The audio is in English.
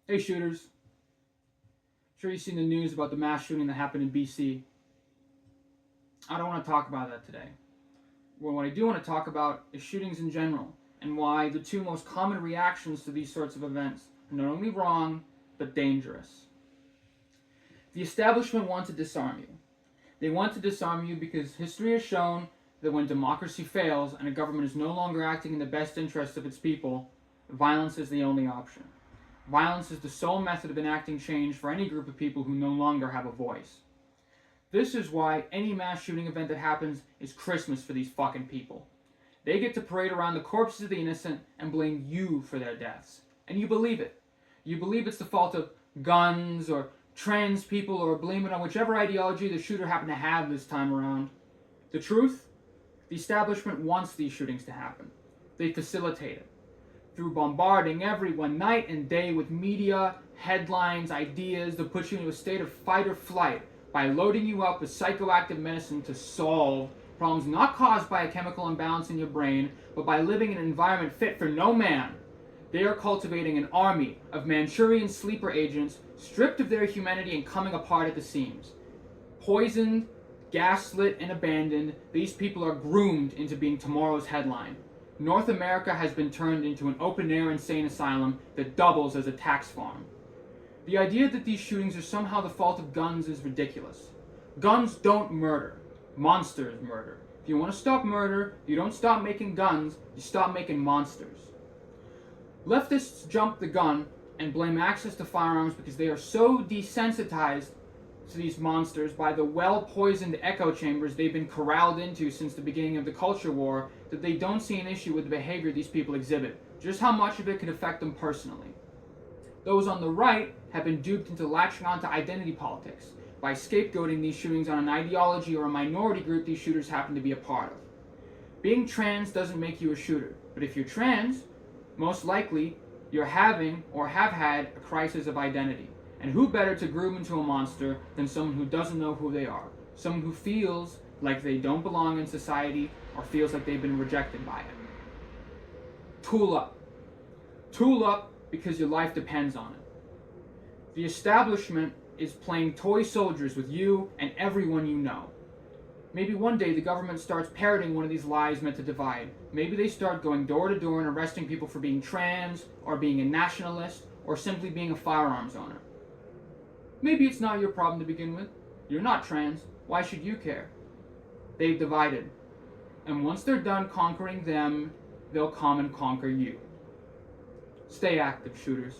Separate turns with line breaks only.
Hey shooters, sure you've seen the news about the mass shooting that happened in BC. I don't want to talk about that today. Well, what I do want to talk about is shootings in general and why the two most common reactions to these sorts of events are not only wrong, but dangerous. The establishment want to disarm you. They want to disarm you because history has shown that when democracy fails and a government is no longer acting in the best interest of its people, violence is the only option. Violence is the sole method of enacting change for any group of people who no longer have a voice. This is why any mass shooting event that happens is Christmas for these fucking people. They get to parade around the corpses of the innocent and blame you for their deaths. And you believe it. You believe it's the fault of guns or trans people or blame it on whichever ideology the shooter happened to have this time around. The truth? The establishment wants these shootings to happen. They facilitate it. Through bombarding everyone night and day with media, headlines, ideas that put you into a state of fight or flight by loading you up with psychoactive medicine to solve problems not caused by a chemical imbalance in your brain, but by living in an environment fit for no man. They are cultivating an army of Manchurian sleeper agents stripped of their humanity and coming apart at the seams. Poisoned, gaslit, and abandoned, these people are groomed into being tomorrow's headline. North America has been turned into an open-air insane asylum that doubles as a tax farm. The idea that these shootings are somehow the fault of guns is ridiculous. Guns don't murder. Monsters murder. If you want to stop murder, you don't stop making guns, you stop making monsters. Leftists jump the gun and blame access to firearms because they are so desensitized to these monsters by the well-poisoned echo chambers they've been corralled into since the beginning of the culture war that they don't see an issue with the behavior these people exhibit, just how much of it could affect them personally. Those on the right have been duped into latching onto identity politics by scapegoating these shootings on an ideology or a minority group these shooters happen to be a part of. Being trans doesn't make you a shooter, but if you're trans, most likely you're having or have had a crisis of identity. And who better to groom into a monster than someone who doesn't know who they are? Someone who feels like they don't belong in society or feels like they've been rejected by it. Tool up. Tool up because your life depends on it. The establishment is playing toy soldiers with you and everyone you know. Maybe one day the government starts parroting one of these lies meant to divide. Maybe they start going door to door and arresting people for being trans, or being a nationalist, or simply being a firearms owner. Maybe it's not your problem to begin with. You're not trans. Why should you care? They've divided. And once they're done conquering them, they'll come and conquer you. Stay active, shooters.